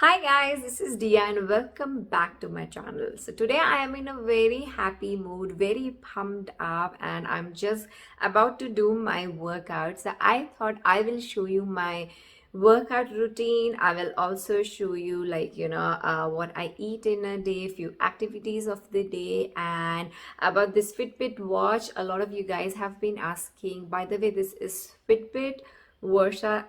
Hi guys, this is Diya and welcome back to my channel. So today I am in a very happy mood, very pumped up, and I'm just about to do my workout. So I thought I will show you my workout routine. I will also show you what I eat in a day, few activities of the day, and about this Fitbit watch. A lot of you guys have been asking. By the way, this is Fitbit Versa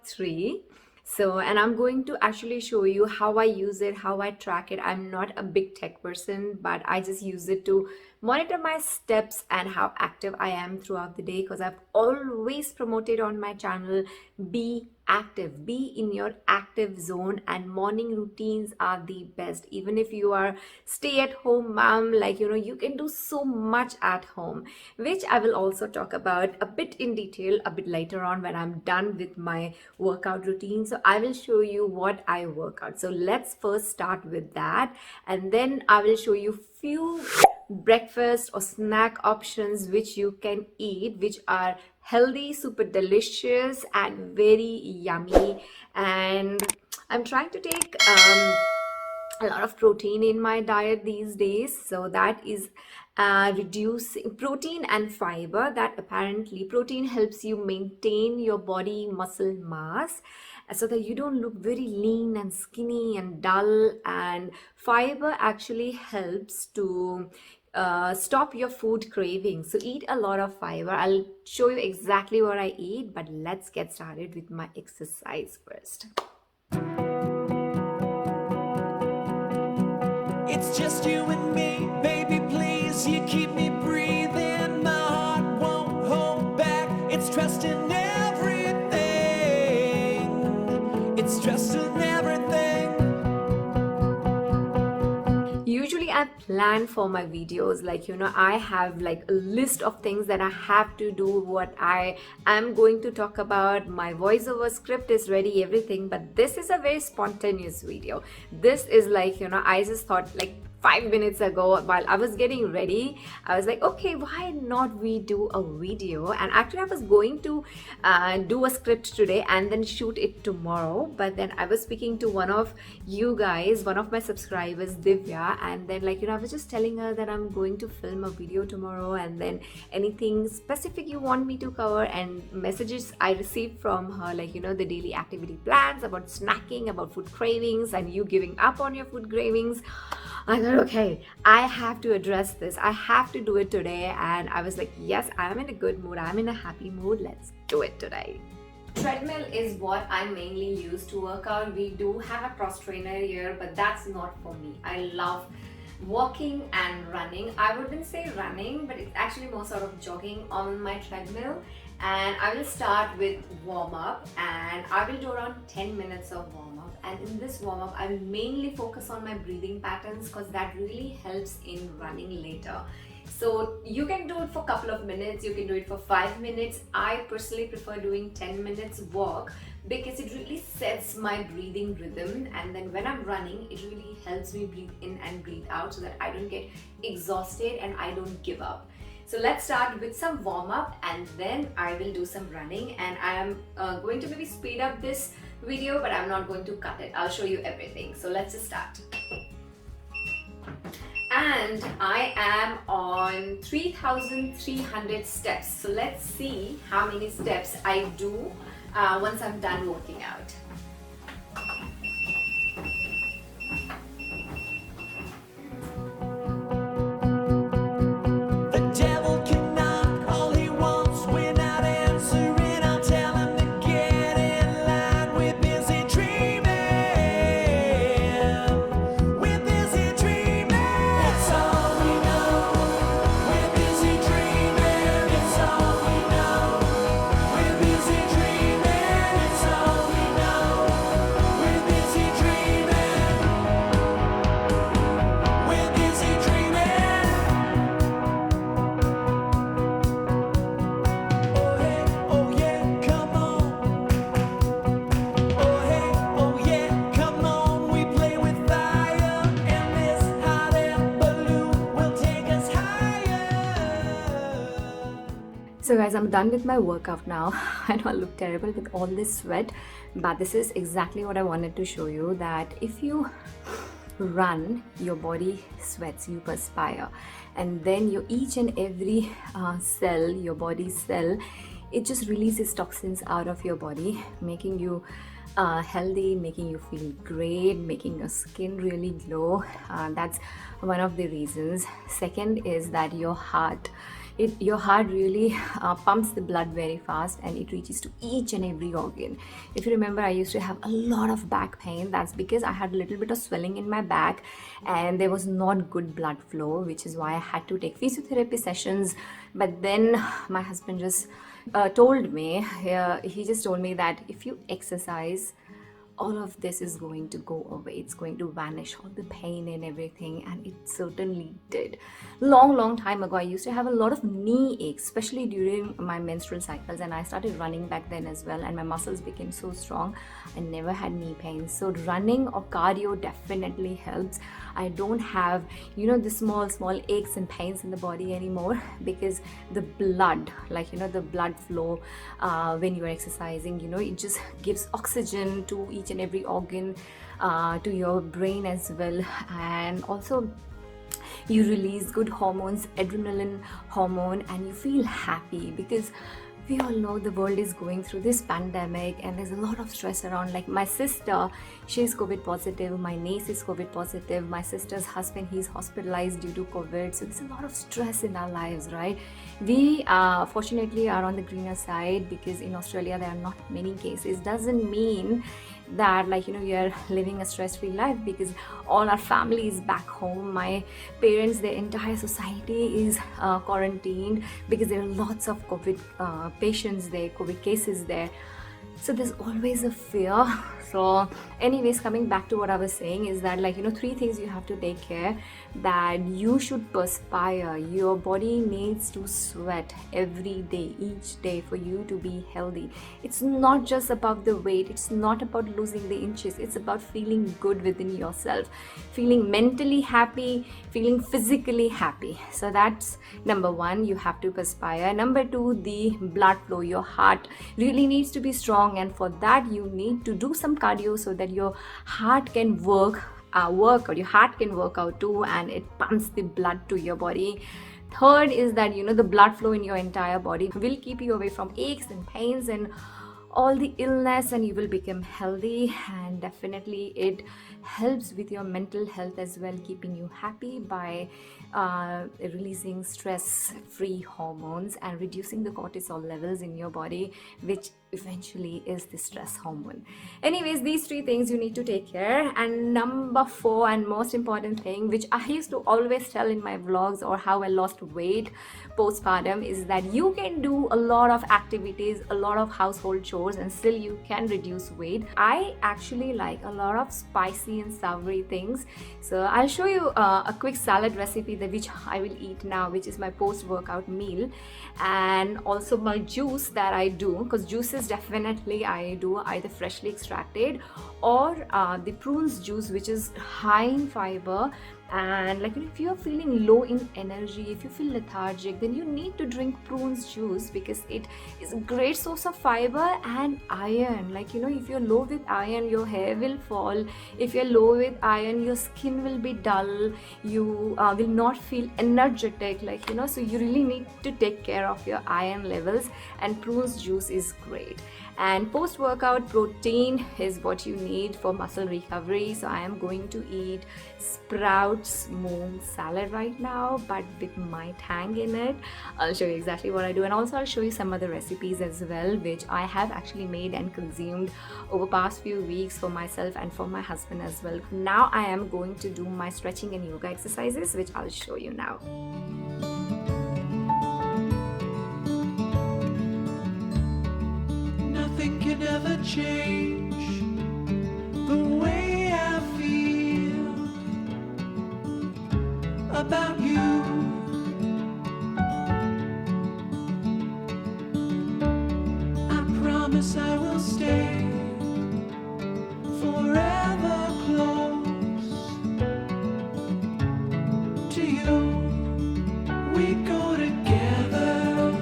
3. So, and I'm going to actually show you how I use it, how I track it. I'm not a big tech person, but I just use it to monitor my steps and how active I am throughout the day, because I've always promoted on my channel, be active, be in your active zone, and morning routines are the best. Even if you are stay at home mom, you can do so much at home, which I will also talk about a bit in detail a bit later on when I'm done with my workout routine. So I will show you what I work out. So let's first start with that, and then I will show you few breakfast or snack options which you can eat, which are healthy, super delicious, and very yummy. And I'm trying to take a lot of protein in my diet these days, so that is reducing protein and fiber. That apparently protein helps you maintain your body muscle mass, so that you don't look very lean and skinny and dull, and fiber actually helps to stop your food cravings. So eat a lot of fiber. I'll show you exactly what I eat, but let's get started with my exercise first. It's just you and me, baby, please. You keep me breathing. My heart won't hold back. It's trusting everything. It's trusting everything. Usually I plan for my videos, I have like a list of things that I have to do, what I am going to talk about. My voiceover script is ready, everything, but this is a very spontaneous video. This is I just thought, 5 minutes ago while I was getting ready, I was like, okay, why not we do a video? And actually I was going to do a script today and then shoot it tomorrow, but then I was speaking to one of you guys, one of my subscribers, Diya, and then I was just telling her that I'm going to film a video tomorrow, and then anything specific you want me to cover, and messages I received from her, the daily activity plans, about snacking, about food cravings, and you giving up on your food cravings. I thought, okay, I have to address this. I have to do it today. And I was like, yes, I'm in a good mood. I'm in a happy mood. Let's do it today. Treadmill is what I mainly use to work out. We do have a cross trainer here, but that's not for me. I love walking and running. I wouldn't say running, but it's actually more sort of jogging on my treadmill. And I will start with warm up, and I will do around 10 minutes of warm up. And in this warm up, I will mainly focus on my breathing patterns, because that really helps in running later. So you can do it for a couple of minutes, you can do it for 5 minutes. I personally prefer doing 10 minutes walk, because it really sets my breathing rhythm, and then when I'm running, it really helps me breathe in and breathe out, so that I don't get exhausted and I don't give up. So let's start with some warm up, and then I will do some running, and I am going to maybe speed up this video, but I'm not going to cut it. I'll show you everything. So let's just start. And I am on 3,300 steps. So let's see how many steps I do once I'm done working out. The devil can knock all he wants. We're not answering. I'll tell him to get in line. We're busy dreaming. We're busy dreaming. It's all we know. We're busy dreaming. It's all we know. We're busy dreaming. It's all we know. So guys, I'm done with my workout now. I know I look terrible with all this sweat, but this is exactly what I wanted to show you, that if you run, your body sweats, you perspire, and then your each and every cell, your body cell, it just releases toxins out of your body, making you healthy, making you feel great, making your skin really glow. That's one of the reasons. Second is that your heart really pumps the blood very fast, and it reaches to each and every organ. If you remember, I used to have a lot of back pain. That's because I had a little bit of swelling in my back and there was not good blood flow, which is why I had to take physiotherapy sessions. But then my husband just told me, he just told me that if you exercise, all of this is going to go away, it's going to vanish, all the pain and everything. And it certainly did. Long time ago, I used to have a lot of knee aches, especially during my menstrual cycles, and I started running back then as well, and my muscles became so strong. I never had knee pain. So running or cardio definitely helps. I don't have the small aches and pains in the body anymore, because the blood, the blood flow when you're exercising, it just gives oxygen to each and every organ, to your brain as well. And also you release good hormones, adrenaline hormone, and you feel happy, because we all know the world is going through this pandemic and there's a lot of stress around. Like my sister, she's COVID positive, my niece is COVID positive, my sister's husband, he's hospitalized due to COVID. So there's a lot of stress in our lives, right? We fortunately are on the greener side, because in Australia there are not many cases. Doesn't mean that we are living a stress-free life, because all our family is back home. My parents, their entire society is quarantined, because there are lots of COVID patients there, COVID cases there. So there's always a fear. So anyways, coming back to what I was saying is that 3 things you have to take care, that you should perspire. Your body needs to sweat every day, each day, for you to be healthy. It's not just about the weight, it's not about losing the inches, it's about feeling good within yourself, feeling mentally happy, feeling physically happy. So that's number 1, you have to perspire. Number 2, the blood flow. Your heart really needs to be strong, and for that you need to do some cardio so that your heart can work, or your heart can work out too, and it pumps the blood to your body. Third is that the blood flow in your entire body will keep you away from aches and pains and all the illness, and you will become healthy. And definitely it helps with your mental health as well, keeping you happy by releasing stress-free hormones and reducing the cortisol levels in your body, which eventually is the stress hormone. Anyways, these 3 things you need to take care. And number 4 and most important thing, which I used to always tell in my vlogs or how I lost weight postpartum, is that you can do a lot of activities, a lot of household chores, and still you can reduce weight. I actually like a lot of spicy and savory things, so I'll show you a quick salad recipe which I will eat now, which is my post-workout meal. And also my juice that I do, because juices definitely I do either freshly extracted or the prunes juice, which is high in fiber. And if you're feeling low in energy, if you feel lethargic, then you need to drink prunes juice, because it is a great source of fiber and iron. If you're low with iron, your hair will fall. If you're low with iron, your skin will be dull, you will not feel energetic, so you really need to take care of your iron levels, and prunes juice is great. And post-workout protein is what you need for muscle recovery. So I am going to eat sprouts mung salad right now, but with my tang in it. I'll show you exactly what I do, and also I'll show you some other recipes as well, which I have actually made and consumed over past few weeks for myself and for my husband as well. Now I am going to do my stretching and yoga exercises, which I'll show you now. Nothing can ever change the way I feel about you. I promise I will stay forever close to you. We go together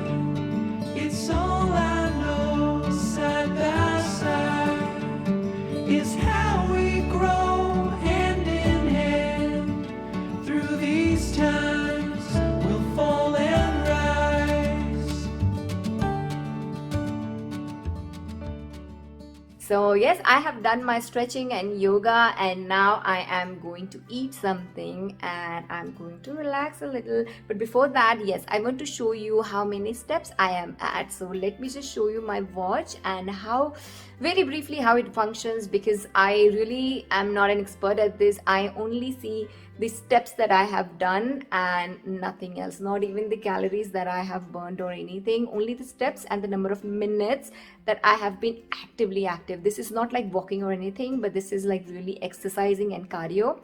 So yes, I have done my stretching and yoga, and now I am going to eat something and I'm going to relax a little. But before that, yes, I want to show you how many steps I am at. So let me just show you my watch and how, very briefly, how it functions, because I really am not an expert at this. I only see the steps that I have done and nothing else, not even the calories that I have burned or anything, only the steps and the number of minutes that I have been actively active. This is not like walking or anything, but this is like really exercising and cardio,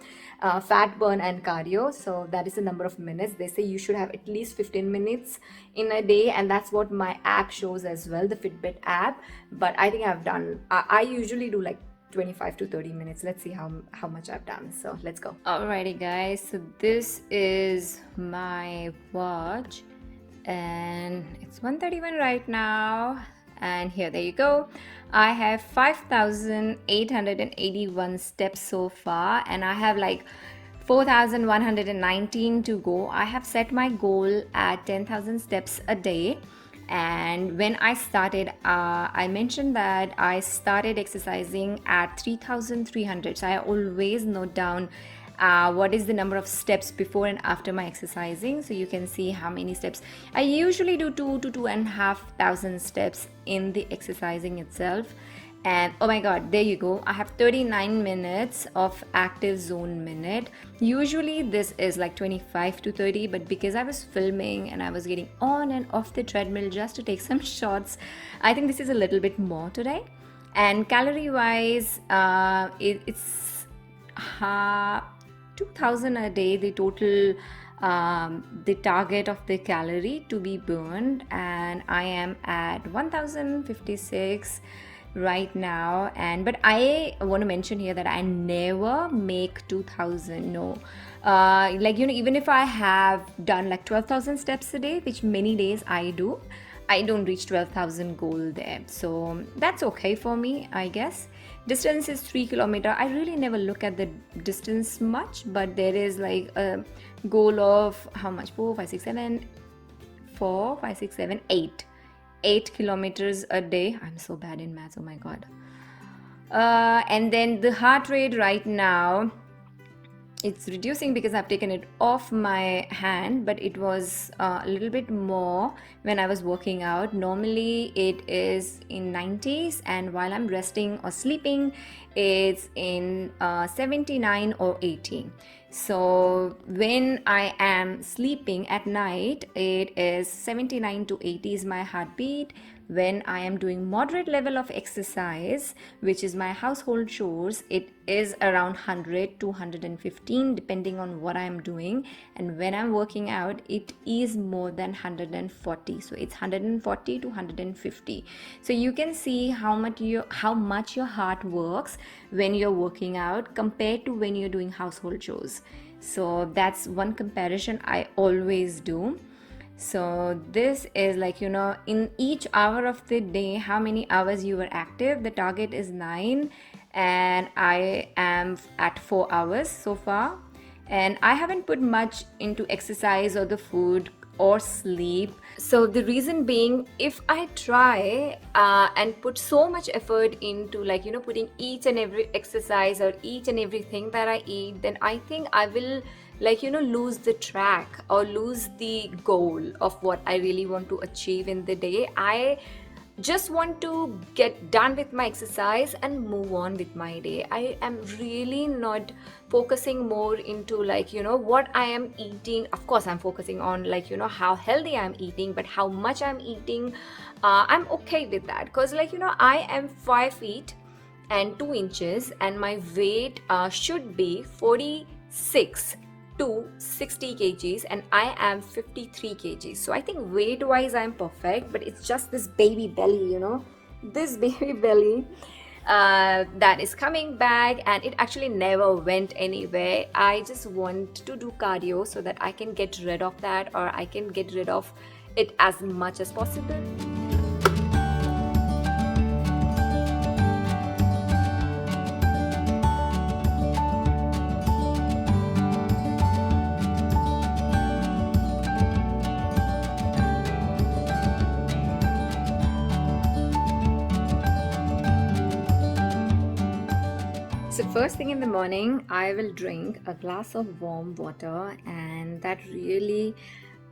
fat burn and cardio. So that is the number of minutes. They say you should have at least 15 minutes in a day, and that's what my app shows as well, the Fitbit app. But I think I've done, I usually do like 25 to 30 minutes. Let's see how much I've done. So let's go. Alrighty guys, so this is my watch and it's 1:31 right now, and here, there you go. I have 5,881 steps so far, and I have like 4,119 to go. I have set my goal at 10,000 steps a day. And when I started, I mentioned that I started exercising at 3,300. So I always note down what is the number of steps before and after my exercising, so you can see how many steps. I usually do 2,000 to 2,500 steps in the exercising itself. And oh my god, there you go, I have 39 minutes of active zone minute. Usually this is like 25 to 30, but because I was filming and I was getting on and off the treadmill just to take some shots, I think this is a little bit more today. And calorie wise, it's 2,000 a day, the total, the target of the calorie to be burned, and I am at 1,056 right now. And but I want to mention here that I never make 2,000. No, like even if I have done like 12,000 steps a day, which many days I do, I don't reach 12,000 goal there. So that's okay for me, I guess. Distance is 3 kilometer. I really never look at the distance much, but there is like a goal of how much? 8 kilometers a day. I'm so bad in maths, oh my god. And then the heart rate right now, it's reducing because I've taken it off my hand, but it was a little bit more when I was working out. Normally it is in 90s, and while I'm resting or sleeping, it's in 79 or 80. So when I am sleeping at night, it is 79 to 80 is my heartbeat. When I am doing moderate level of exercise, which is my household chores, it is around 100 to 115 depending on what I am doing. And when I'm working out, it is more than 140. So it's 140 to 150. So you can see how much your heart works when you're working out compared to when you're doing household chores. So that's one comparison I always do. So this is like, in each hour of the day, how many hours you were active. The target is 9, and I am at 4 hours so far. And I haven't put much into exercise or the food or sleep. So the reason being, if I try and put so much effort into putting each and every exercise or each and everything that I eat, then I think I will lose the track or lose the goal of what I really want to achieve in the day. I just want to get done with my exercise and move on with my day. I am really not focusing more into what I am eating. Of course I'm focusing on how healthy I'm eating, but how much I'm eating, I'm okay with that, because I am 5 feet and 2 inches and my weight should be 46 to 60 kgs, and I am 53 kgs. So I think weight wise I'm perfect, but it's just this baby belly, this baby belly that is coming back, and it actually never went anywhere. I just want to do cardio so that I can get rid of that, or I can get rid of it as much as possible. So first thing in the morning, I will drink a glass of warm water, and that really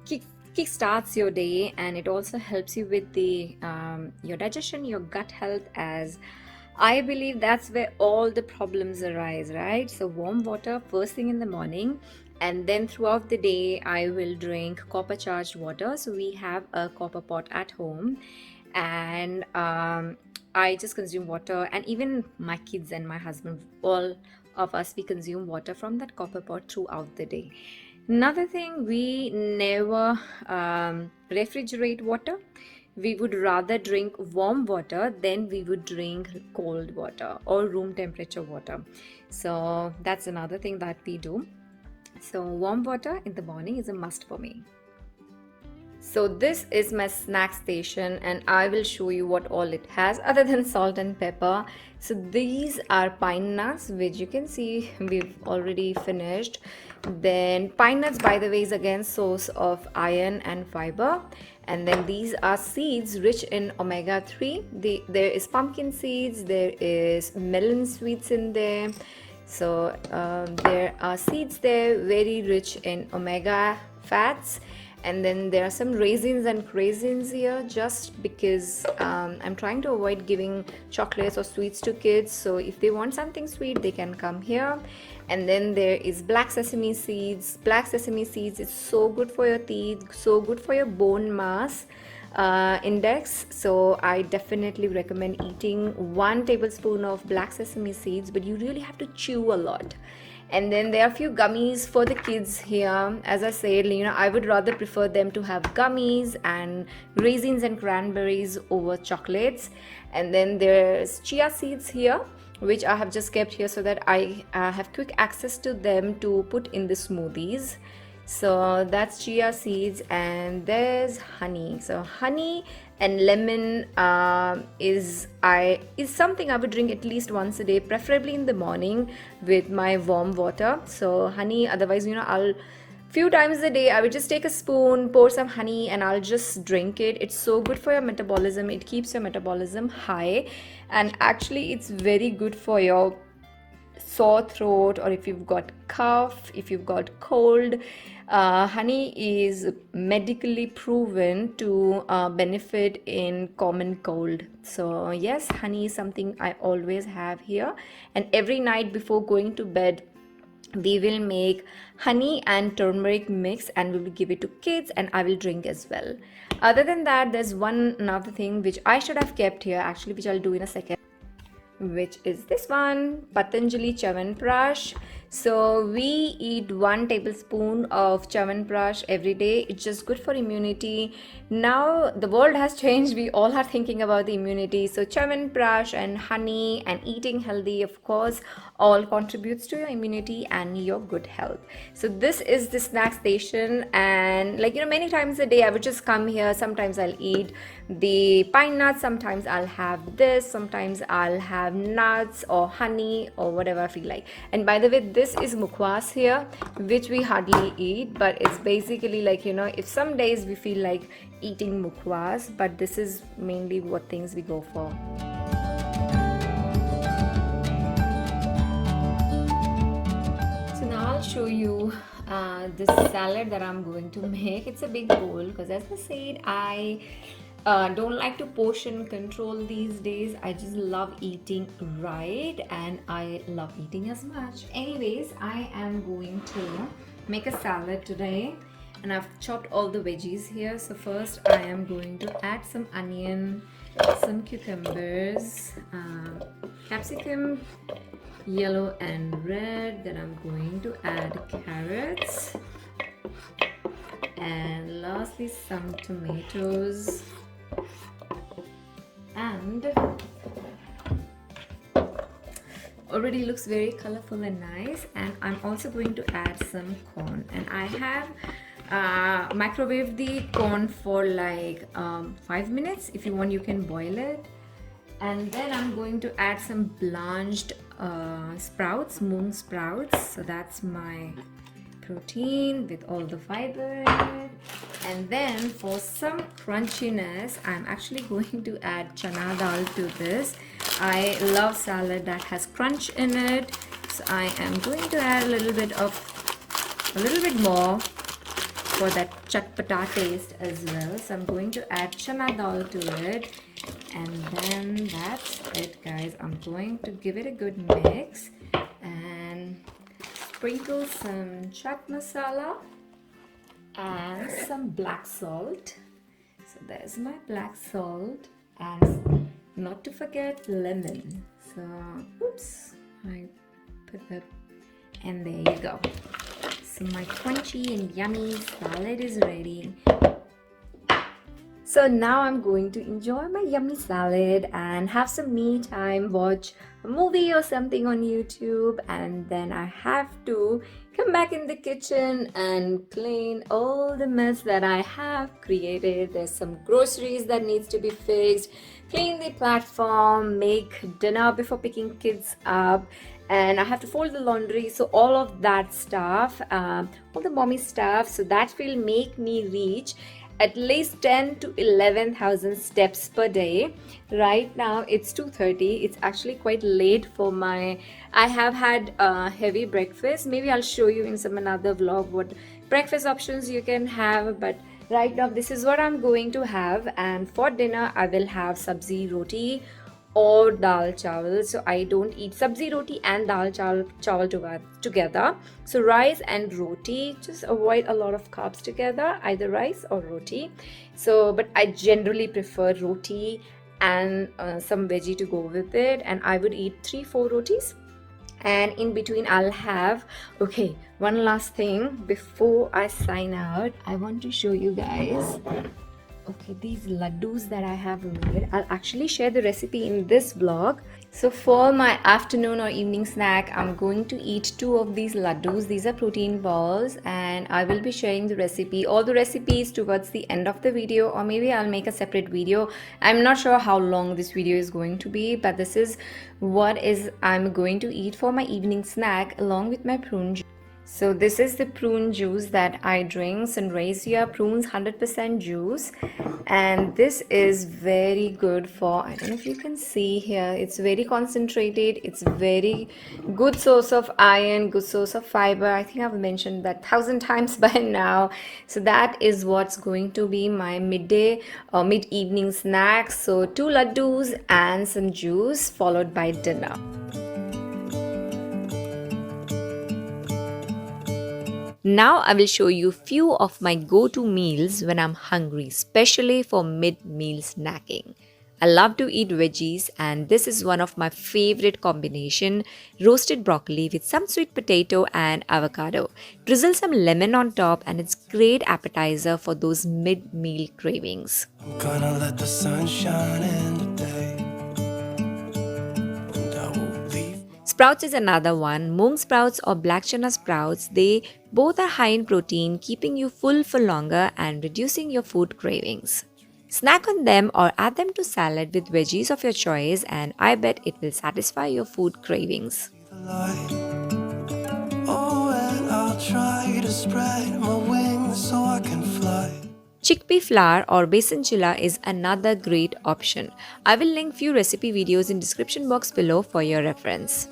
kickstarts your day, and it also helps you with the your digestion, your gut health, as I believe that's where all the problems arise, right? So warm water first thing in the morning, and then throughout the day I will drink copper charged water. So we have a copper pot at home, and I just consume water, and even my kids and my husband, all of us, we consume water from that copper pot throughout the day. Another thing, we never refrigerate water. We would rather drink warm water than we would drink cold water or room temperature water. So that's another thing that we do. So warm water in the morning is a must for me. So this is my snack station, and I will show you what all it has other than salt and pepper. So these are pine nuts, which you can see we've already finished. Then pine nuts, by the way, is again source of iron and fiber. And then these are seeds rich in omega-3. There is pumpkin seeds, there is melon sweets in there. So there are seeds there very rich in omega fats. And then there are some raisins and craisins here, just because I'm trying to avoid giving chocolates or sweets to kids. So if they want something sweet, they can come here. And then there is black sesame seeds. Black sesame seeds is so good for your teeth, so good for your bone mass index. So I definitely recommend eating 1 tablespoon of black sesame seeds, but you really have to chew a lot. And then there are a few gummies for the kids here. As I said, I would rather prefer them to have gummies and raisins and cranberries over chocolates. And then there's chia seeds here, which I have just kept here so that I have quick access to them to put in the smoothies. So that's chia seeds, and there's honey. So honey and lemon is something I would drink at least once a day, preferably in the morning with my warm water. So honey, otherwise, I'll few times a day I would just take a spoon, pour some honey, and I'll just drink it. It's so good for your metabolism. It keeps your metabolism high, and actually it's very good for your sore throat, or if you've got cough, if you've got cold. Honey is medically proven to benefit in common cold. So yes, honey is something I always have here, and every night before going to bed we will make honey and turmeric mix, and we will give it to kids, and I will drink as well. Other than that, there's another thing which I should have kept here actually, which I'll do in a second, which is this one, Patanjali Chyawanprash. So we eat 1 tablespoon of Chyawanprash every day. It's just good for immunity. Now the world has changed. We all are thinking about the immunity. So Chyawanprash and honey and eating healthy, of course, all contributes to your immunity and your good health. So this is the snack station, and many times a day I would just come here. Sometimes I'll eat the pine nuts, sometimes I'll have this, sometimes I'll have nuts or honey or whatever I feel like. And by the way, this is mukwas here, which we hardly eat, but it's basically if some days we feel like eating mukwas, but this is mainly what things we go for. So now I'll show you this salad that I'm going to make. It's a big bowl because, as I said, I don't like to portion control these days. I just love eating right, and I love eating as much. Anyways, I am going to make a salad today, and I've chopped all the veggies here. So first I am going to add some onion, some cucumbers, capsicum, yellow and red. Then I'm going to add carrots, and lastly some tomatoes. And already looks very colorful and nice. And I'm also going to add some corn, and I have microwaved the corn for 5 minutes. If you want, you can boil it. And then I'm going to add some blanched sprouts, moong sprouts. So that's my protein with all the fiber in it. And then for some crunchiness, I'm actually going to add chana dal to this. I love salad that has crunch in it. So I am going to add a little bit more for that chatpata taste as well. So I'm going to add chana dal to it, and then that's it, guys. I'm going to give it a good mix and sprinkle some chaat masala and some black salt. So there's my black salt, and not to forget lemon. So oops, I put that, and there you go. So my crunchy and yummy salad is ready. So now I'm going to enjoy my yummy salad and have some me time, watch a movie or something on YouTube, and then I have to come back in the kitchen and clean all the mess that I have created. There's some groceries that needs to be fixed, clean the platform, make dinner before picking kids up, and I have to fold the laundry. So all of that stuff, all the mommy stuff, so that will make me reach at least 10 to 11,000 steps per day. Right now it's 2:30. It's actually quite late for I have had a heavy breakfast. Maybe I'll show you in some another vlog what breakfast options you can have, but right now this is what I'm going to have. And for dinner I will have sabzi roti or dal chawal. So I don't eat sabzi roti and dal chawal together. So rice and roti, just avoid a lot of carbs together, either rice or roti. So but I generally prefer roti and some veggie to go with it, and I would eat 3-4 rotis. And in between I'll have, okay, one last thing before I sign out, I want to show you guys. Okay, these laddus that I have made, I'll actually share the recipe in this vlog. So for my afternoon or evening snack, I'm going to eat 2 of these laddus. These are protein balls, and I will be sharing the recipe, all the recipes towards the end of the video, or maybe I'll make a separate video. I'm not sure how long this video is going to be, but this is what I'm going to eat for my evening snack along with my prune juice. So this is the prune juice that I drink, Sunraysia Prunes 100% juice, and this is very good for, I don't know if you can see here, it's very concentrated, it's very good source of iron, good source of fiber. I think I've mentioned that 1,000 times by now. So that is what's going to be my midday or mid-evening snack. So 2 laddus and some juice followed by dinner. Now I will show you few of my go-to meals when I'm hungry, especially for mid-meal snacking. I love to eat veggies, and this is one of my favorite combination: roasted broccoli with some sweet potato and avocado. Drizzle some lemon on top, and it's great appetizer for those mid-meal cravings. I'm gonna let the sun shine in today. Sprouts is another one. Mung sprouts or black chana sprouts, they both are high in protein, keeping you full for longer and reducing your food cravings. Snack on them or add them to salad with veggies of your choice, and I bet it will satisfy your food cravings. Oh, and I'll try to spread my wings so I can fly. Chickpea flour or besan chilla is another great option. I will link few recipe videos in description box below for your reference.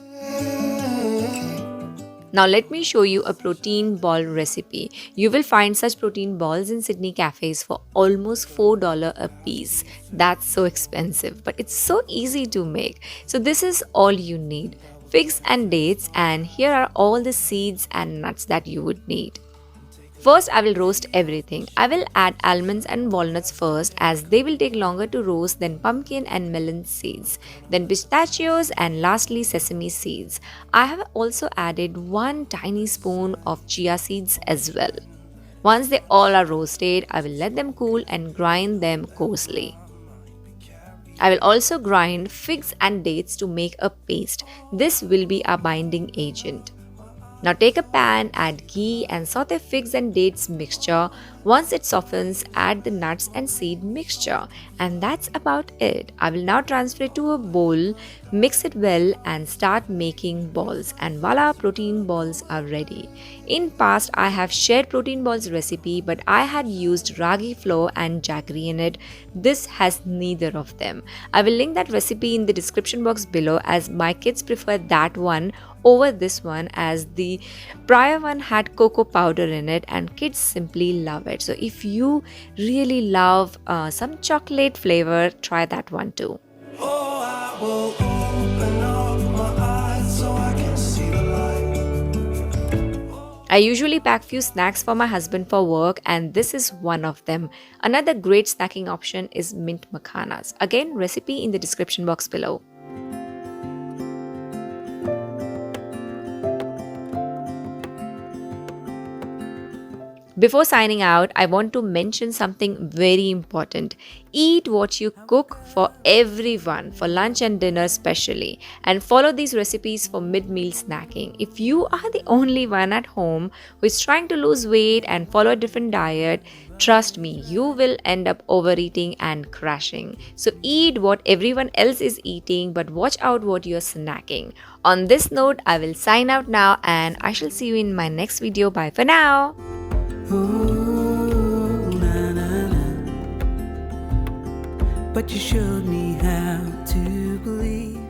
Now let me show you a protein ball recipe. You will find such protein balls in Sydney cafes for almost $4 a piece. That's so expensive, but it's so easy to make. So this is all you need: figs and dates, and here are all the seeds and nuts that you would need. First, I will roast everything. I will add almonds and walnuts first, as they will take longer to roast than pumpkin and melon seeds. Then pistachios, and lastly sesame seeds. I have also added 1 tiny spoon of chia seeds as well. Once they all are roasted, I will let them cool and grind them coarsely. I will also grind figs and dates to make a paste. This will be a binding agent. Now take a pan, add ghee and saute figs and dates mixture. Once it softens, add the nuts and seed mixture. And that's about it. I will now transfer it to a bowl, mix it well and start making balls. And voila, protein balls are ready. In past, I have shared protein balls recipe, but I had used ragi flour and jaggery in it. This has neither of them. I will link that recipe in the description box below as my kids prefer that one over this one as the prior one had cocoa powder in it and kids simply love it. So if you really love some chocolate flavor, try that one too. Oh, I will open up my eyes so I can see the light. I usually pack few snacks for my husband for work and this is one of them. Another great snacking option is mint makhanas. Again, recipe in the description box below. Before signing out, I want to mention something very important. Eat what you cook for everyone, for lunch and dinner especially, and follow these recipes for mid-meal snacking. If you are the only one at home who is trying to lose weight and follow a different diet, trust me, you will end up overeating and crashing. So eat what everyone else is eating, but watch out what you're snacking. On this note, I will sign out now and I shall see you in my next video. Bye for now. Ooh, na, na, na. But you showed me how to believe.